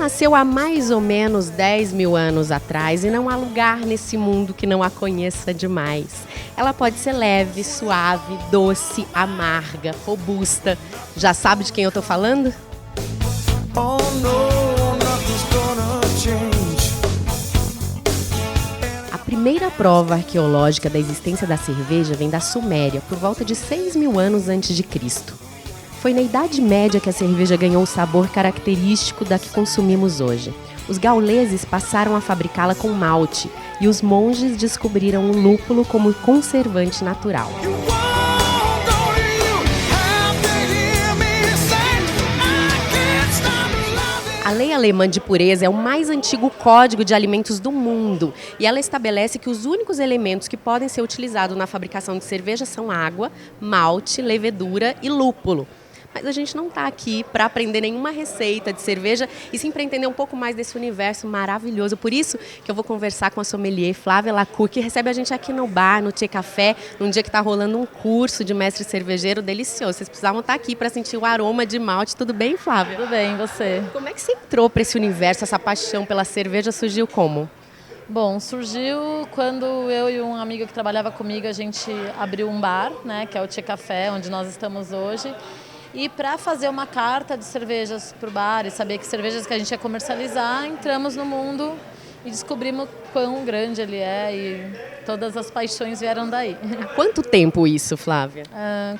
nasceu há mais ou menos 10 mil anos atrás e não há lugar nesse mundo que não a conheça demais. Ela pode ser leve, suave, doce, amarga, robusta. Já sabe de quem eu tô falando? Oh no, nothing's gonna change. A primeira prova arqueológica da existência da cerveja vem da Suméria, por volta de 6 mil anos antes de Cristo. Foi na Idade Média que a cerveja ganhou o sabor característico da que consumimos hoje. Os gauleses passaram a fabricá-la com malte e os monges descobriram o lúpulo como conservante natural. A Lei Alemã de Pureza é o mais antigo código de alimentos do mundo e ela estabelece que os únicos elementos que podem ser utilizados na fabricação de cerveja são água, malte, levedura e lúpulo. Mas a gente não está aqui para aprender nenhuma receita de cerveja e sim para entender um pouco mais desse universo maravilhoso. Por isso que eu vou conversar com a sommelier Flávia Lacour, que recebe a gente aqui no bar, no Tchê Café, num dia que está rolando um curso de mestre cervejeiro delicioso. Vocês precisavam estar aqui para sentir o aroma de malte. Tudo bem, Flávia? Tudo bem, e você? Como é que você entrou para esse universo? Essa paixão pela cerveja surgiu como? Bom, surgiu quando eu e um amigo que trabalhava comigo, a gente abriu um bar, né, que é o Tchê Café, onde nós estamos hoje. E para fazer uma carta de cervejas para o bar e saber que cervejas que a gente ia comercializar, entramos no mundo e descobrimos quão grande ele é e todas as paixões vieram daí. Há quanto tempo isso, Flávia?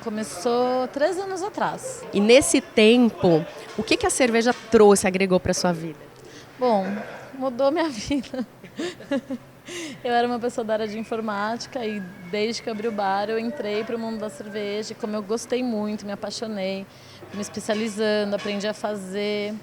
Começou 3 anos atrás. E nesse tempo, o que a cerveja trouxe, agregou para sua vida? Bom, mudou minha vida. Eu era uma pessoa da área de informática e desde que eu abri o bar eu entrei para o mundo da cerveja e como eu gostei muito, me apaixonei, me especializando, aprendi a fazer,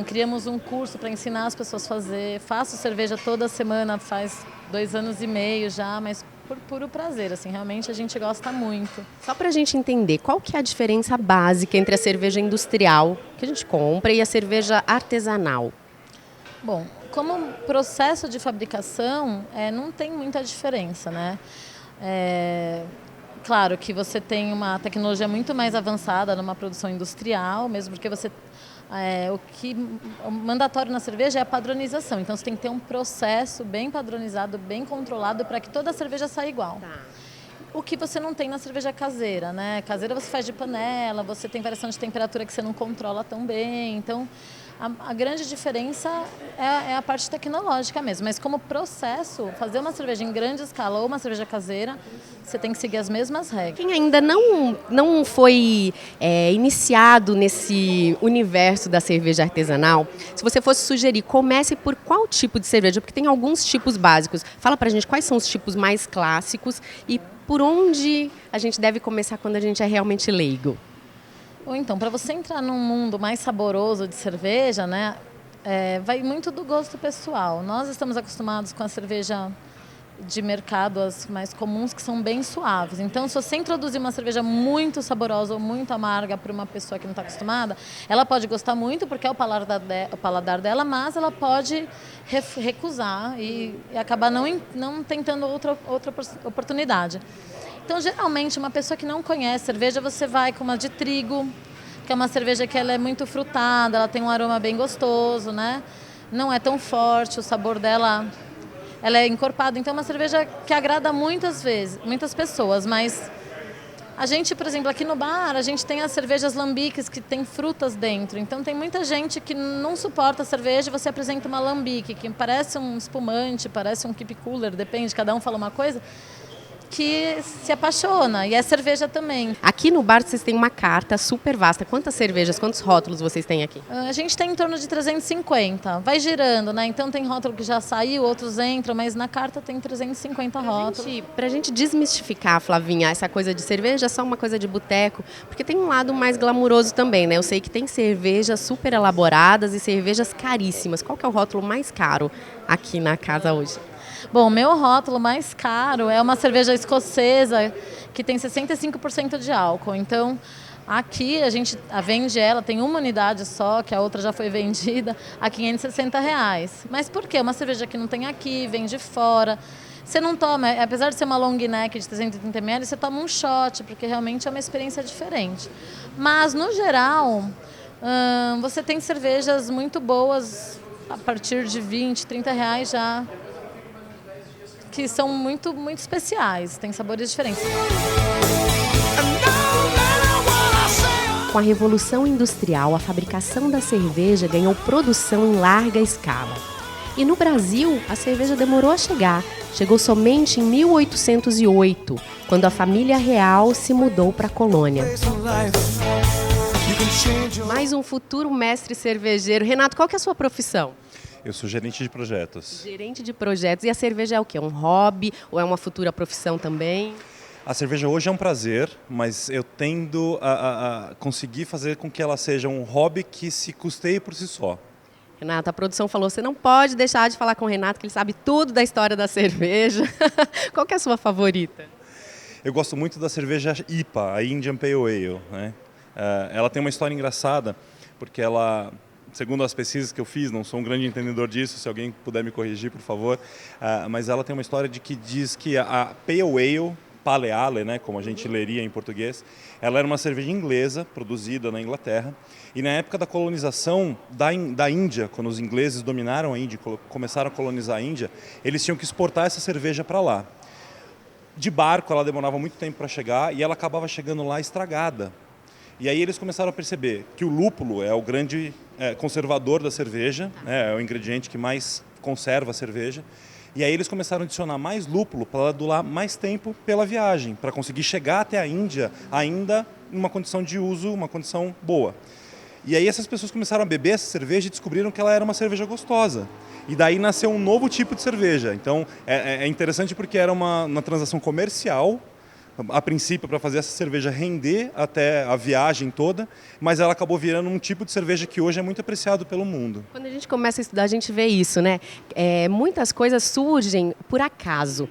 criamos um curso para ensinar as pessoas a fazer, faço cerveja toda semana, faz 2 anos e meio já, mas por puro prazer, assim, realmente a gente gosta muito. Só para a gente entender, qual que é a diferença básica entre a cerveja industrial que a gente compra e a cerveja artesanal? Bom, como processo de fabricação, não tem muita diferença, né? Claro que você tem uma tecnologia muito mais avançada numa produção industrial, mesmo porque o mandatório na cerveja é a padronização. Então você tem que ter um processo bem padronizado, bem controlado para que toda a cerveja saia igual. Tá. O que você não tem na cerveja caseira, né? Caseira você faz de panela, você tem variação de temperatura que você não controla tão bem. Então, a grande diferença é a parte tecnológica mesmo. Mas como processo, fazer uma cerveja em grande escala ou uma cerveja caseira, você tem que seguir as mesmas regras. Quem ainda não foi iniciado nesse universo da cerveja artesanal, se você fosse sugerir, comece por qual tipo de cerveja? Porque tem alguns tipos básicos. Fala pra gente quais são os tipos mais clássicos e por onde a gente deve começar quando a gente é realmente leigo. Ou então, para você entrar num mundo mais saboroso de cerveja, né, vai muito do gosto pessoal. Nós estamos acostumados com a cerveja de mercado, as mais comuns, que são bem suaves. Então, se você introduzir uma cerveja muito saborosa ou muito amarga para uma pessoa que não está acostumada, ela pode gostar muito porque é o paladar dela, mas ela pode recusar e acabar não tentando outra oportunidade. Então, geralmente, uma pessoa que não conhece cerveja, você vai com uma de trigo, que é uma cerveja que ela é muito frutada, ela tem um aroma bem gostoso, né? Não é tão forte, o sabor dela ela é encorpada. Então, é uma cerveja que agrada muitas pessoas, mas a gente, por exemplo, aqui no bar, a gente tem as cervejas lambiques que tem frutas dentro. Então, tem muita gente que não suporta a cerveja e você apresenta uma lambique, que parece um espumante, parece um keep cooler, depende, cada um fala uma coisa, que se apaixona, e é cerveja também. Aqui no bar vocês têm uma carta super vasta. Quantas cervejas, quantos rótulos vocês têm aqui? A gente tem em torno de 350, vai girando, né? Então tem rótulo que já saiu, outros entram, mas na carta tem 350 rótulos. Pra gente desmistificar, Flavinha, essa coisa de cerveja é só uma coisa de boteco, porque tem um lado mais glamuroso também, né? Eu sei que tem cervejas super elaboradas e cervejas caríssimas. Qual que é o rótulo mais caro aqui na casa hoje? Bom, o meu rótulo mais caro é uma cerveja escocesa que tem 65% de álcool. Então, aqui a gente vende ela, tem uma unidade só, que a outra já foi vendida, a R$560. Mas por quê? Uma cerveja que não tem aqui, vem de fora. Você não toma, apesar de ser uma long neck de 330 ml, você toma um shot, porque realmente é uma experiência diferente. Mas, no geral, Você tem cervejas muito boas a partir de 20, 30 reais já, que são muito, muito especiais, tem sabores diferentes. Com a Revolução Industrial, a fabricação da cerveja ganhou produção em larga escala. E no Brasil, a cerveja demorou a chegar. Chegou somente em 1808, quando a família real se mudou para a colônia. Mais um futuro mestre cervejeiro. Renato, qual que é a sua profissão? Eu sou gerente de projetos. Gerente de projetos. E a cerveja é o quê? Um hobby ou é uma futura profissão também? A cerveja hoje é um prazer, mas eu tendo a conseguir fazer com que ela seja um hobby que se custeie por si só. Renato, a produção falou, você não pode deixar de falar com o Renato, que ele sabe tudo da história da cerveja. Qual que é a sua favorita? Eu gosto muito da cerveja IPA, a Indian Pale Ale, né? Ela tem uma história engraçada, porque ela, segundo as pesquisas que eu fiz, não sou um grande entendedor disso, se alguém puder me corrigir, por favor, mas ela tem uma história de que diz que a Pale Ale, Pale Ale, né, como a gente leria em português, ela era uma cerveja inglesa, produzida na Inglaterra, e na época da colonização da Índia, quando os ingleses dominaram a Índia e começaram a colonizar a Índia, eles tinham que exportar essa cerveja para lá. De barco, ela demorava muito tempo para chegar e ela acabava chegando lá estragada. E aí eles começaram a perceber que o lúpulo é o grande conservador da cerveja, é o ingrediente que mais conserva a cerveja. E aí eles começaram a adicionar mais lúpulo para ela durar mais tempo pela viagem, para conseguir chegar até a Índia ainda em uma condição de uso, uma condição boa. E aí essas pessoas começaram a beber essa cerveja e descobriram que ela era uma cerveja gostosa. E daí nasceu um novo tipo de cerveja. Então é interessante porque era uma transação comercial, a princípio para fazer essa cerveja render até a viagem toda, mas ela acabou virando um tipo de cerveja que hoje é muito apreciado pelo mundo. Quando a gente começa a estudar, a gente vê isso, né? Muitas coisas surgem por acaso.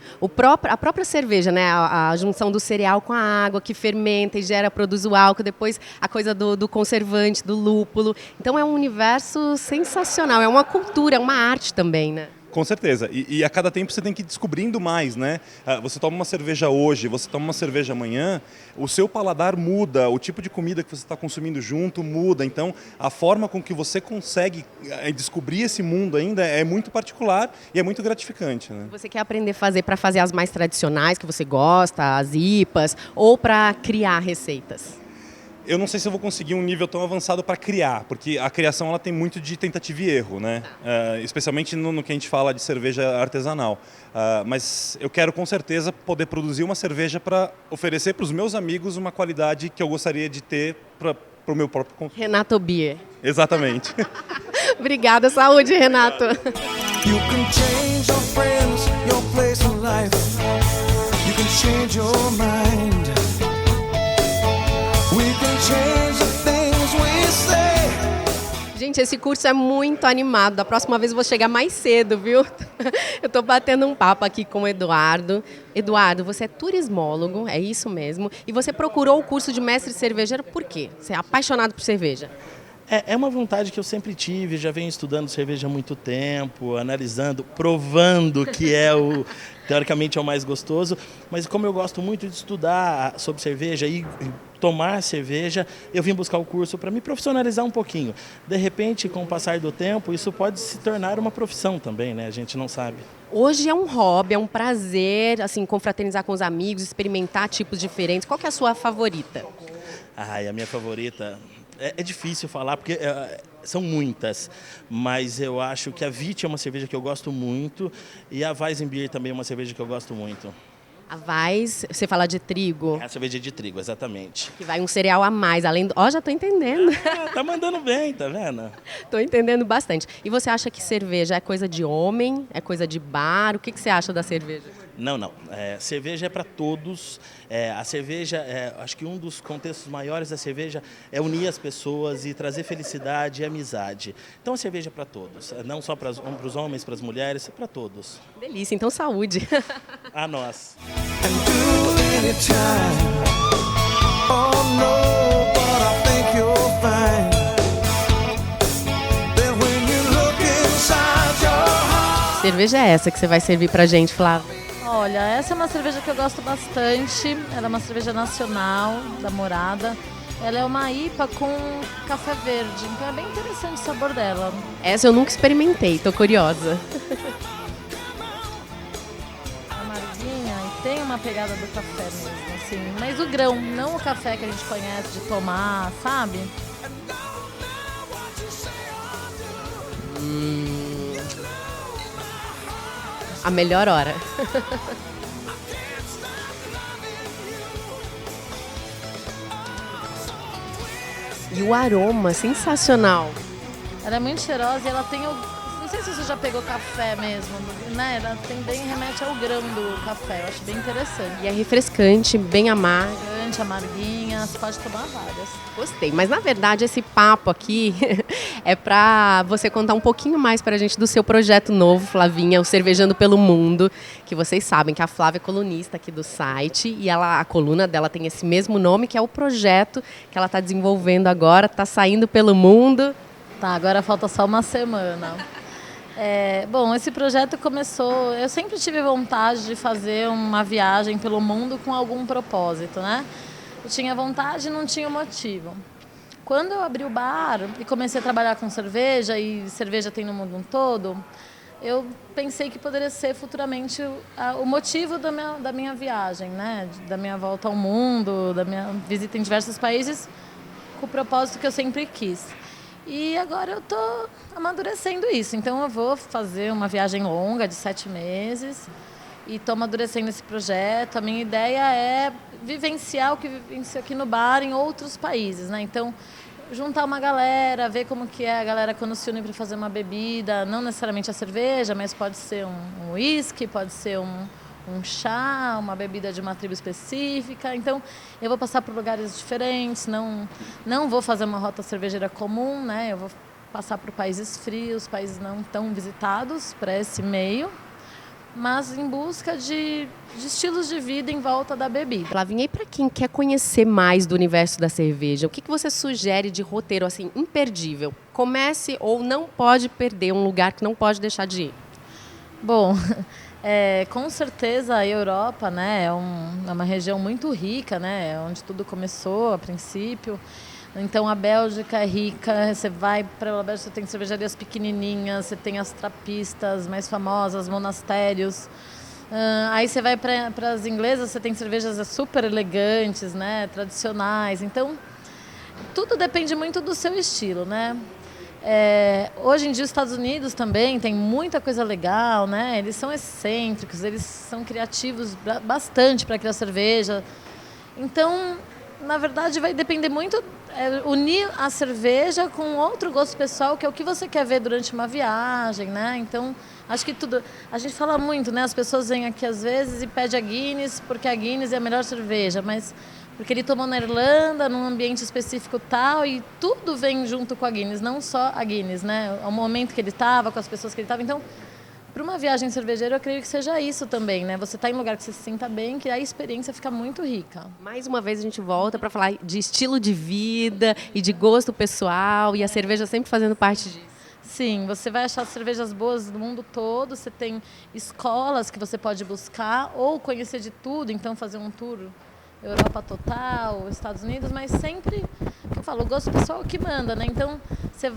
A própria cerveja, né? A junção do cereal com a água que fermenta e produz o álcool, depois a coisa do conservante, do lúpulo. Então é um universo sensacional, é uma cultura, é uma arte também, né? Com certeza. E a cada tempo você tem que ir descobrindo mais, né? Você toma uma cerveja hoje, você toma uma cerveja amanhã, o seu paladar muda, o tipo de comida que você está consumindo junto muda. Então, a forma com que você consegue descobrir esse mundo ainda é muito particular e é muito gratificante, né? Você quer aprender a fazer para fazer as mais tradicionais que você gosta, as IPAs, ou para criar receitas? Eu não sei se eu vou conseguir um nível tão avançado para criar, porque a criação ela tem muito de tentativa e erro, né? Especialmente no que a gente fala de cerveja artesanal. Mas eu quero com certeza poder produzir uma cerveja para oferecer para os meus amigos uma qualidade que eu gostaria de ter para o meu próprio consumo. Renato Beer. Exatamente. Obrigada, saúde, Renato. You can change your friends, your place in life. You can change your mind. We can change the things we say. Gente, esse curso é muito animado. Da próxima vez eu vou chegar mais cedo, viu? Eu estou batendo um papo aqui com o Eduardo. Eduardo, você é turismólogo, é isso mesmo. E você procurou o curso de mestre cervejeiro por quê? Você é apaixonado por cerveja? É uma vontade que eu sempre tive, já venho estudando cerveja há muito tempo, analisando, provando que teoricamente é o mais gostoso, mas como eu gosto muito de estudar sobre cerveja e tomar cerveja, eu vim buscar o curso para me profissionalizar um pouquinho. De repente, com o passar do tempo, isso pode se tornar uma profissão também, né? A gente não sabe. Hoje é um hobby, é um prazer, assim, confraternizar com os amigos, experimentar tipos diferentes. Qual que é a sua favorita? A minha favorita... É difícil falar, porque são muitas, mas eu acho que a Vit é uma cerveja que eu gosto muito e a Weizenbier também é uma cerveja que eu gosto muito. A Weiss, você fala de trigo? É a cerveja de trigo, exatamente. Que vai um cereal a mais, além do... Ó, já tô entendendo. Tá mandando bem, tá vendo? Tô entendendo bastante. E você acha que cerveja é coisa de homem? É coisa de bar? O que você acha da cerveja? Não. Cerveja é para todos. A cerveja, acho que um dos contextos maiores da cerveja é unir as pessoas e trazer felicidade e amizade. Então a cerveja é para todos, não só para os homens, para as mulheres, é para todos. Delícia, então saúde. A nós. And do anytime. Oh no, but I think you'll find that when you look inside your heart. Cerveja é essa que você vai servir pra gente, Flávia? Olha, essa é uma cerveja que eu gosto bastante. Ela é uma cerveja nacional, da Morada. Ela é uma IPA com café verde, então é bem interessante o sabor dela. Essa eu nunca experimentei, tô curiosa. Amarguinha e tem uma pegada do café mesmo, assim. Mas o grão, não o café que a gente conhece de tomar, sabe? A melhor hora. E o aroma, sensacional. Ela é muito cheirosa e ela tem o... Não sei se você já pegou café mesmo, né? Ela tem bem remete ao grão do café, eu acho bem interessante. E é refrescante, bem amargo. Bastante amarguinha, você pode tomar várias. Gostei, mas na verdade esse papo aqui é para você contar um pouquinho mais para a gente do seu projeto novo, Flavinha, o Cervejando pelo Mundo, que vocês sabem que a Flávia é colunista aqui do site e a coluna dela tem esse mesmo nome, que é o projeto que ela está desenvolvendo agora, está saindo pelo mundo. Tá, agora falta só uma semana. Bom, esse projeto começou... Eu sempre tive vontade de fazer uma viagem pelo mundo com algum propósito, né? Eu tinha vontade e não tinha motivo. Quando eu abri o bar e comecei a trabalhar com cerveja, e cerveja tem no mundo todo, eu pensei que poderia ser futuramente o motivo da minha viagem, né? Da minha volta ao mundo, da minha visita em diversos países, com o propósito que eu sempre quis. E agora eu estou amadurecendo isso. Então eu vou fazer uma viagem longa de 7 meses e estou amadurecendo esse projeto. A minha ideia é vivenciar o que vivencio aqui no bar em outros países, né? Então, juntar uma galera, ver como que é a galera quando se une para fazer uma bebida, não necessariamente a cerveja, mas pode ser um whisky, pode ser um chá, uma bebida de uma tribo específica. Então, eu vou passar por lugares diferentes, não vou fazer uma rota cervejeira comum, né? Eu vou passar por países frios, países não tão visitados para esse meio, mas em busca de estilos de vida em volta da bebida. Flavinha, e para quem quer conhecer mais do universo da cerveja, o que você sugere de roteiro assim imperdível? Comece ou não pode perder, um lugar que não pode deixar de ir? Bom, com certeza a Europa, né, é uma região muito rica, né, onde tudo começou a princípio. Então a Bélgica é rica, você vai para a Bélgica, você tem cervejarias pequenininhas, você tem as trapistas mais famosas, monastérios. Aí você vai para as inglesas, você tem cervejas super elegantes, né, tradicionais. Então tudo depende muito do seu estilo, né? Hoje em dia os Estados Unidos também tem muita coisa legal, né? Eles são excêntricos, eles são criativos bastante para criar cerveja. Então, na verdade, vai depender muito unir a cerveja com outro gosto pessoal, que é o que você quer ver durante uma viagem, né? Então, acho que tudo... A gente fala muito, né? As pessoas vêm aqui às vezes e pedem a Guinness, porque a Guinness é a melhor cerveja, mas... porque ele tomou na Irlanda, num ambiente específico tal, e tudo vem junto com a Guinness, não só a Guinness, né? O momento que ele estava, com as pessoas que ele estava. Então, para uma viagem cervejeira, eu creio que seja isso também, né? Você está em um lugar que você se sinta bem, que a experiência fica muito rica. Mais uma vez a gente volta para falar de estilo de vida e de gosto pessoal, e a cerveja sempre fazendo parte disso. Sim, você vai achar cervejas boas do mundo todo, você tem escolas que você pode buscar, ou conhecer de tudo, então fazer um tour Europa total, Estados Unidos, mas sempre, eu falo, o gosto pessoal que manda, né? Então, você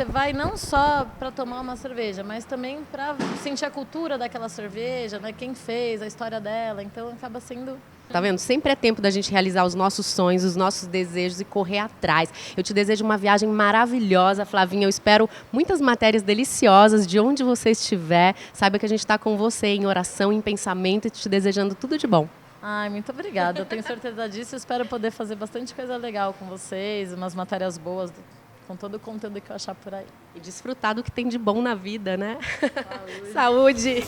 vai não só para tomar uma cerveja, mas também para sentir a cultura daquela cerveja, né? Quem fez, a história dela, então acaba sendo... Tá vendo? Sempre é tempo da gente realizar os nossos sonhos, os nossos desejos e correr atrás. Eu te desejo uma viagem maravilhosa, Flavinha. Eu espero muitas matérias deliciosas de onde você estiver. Saiba que a gente está com você em oração, em pensamento e te desejando tudo de bom. Ai, muito obrigada. Eu tenho certeza disso. Eu espero poder fazer bastante coisa legal com vocês, umas matérias boas, com todo o conteúdo que eu achar por aí. E desfrutar do que tem de bom na vida, né? Saúde! Saúde.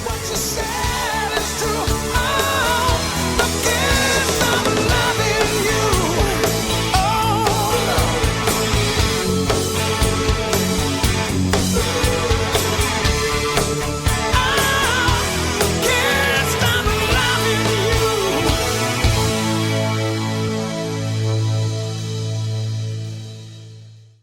What you said is true.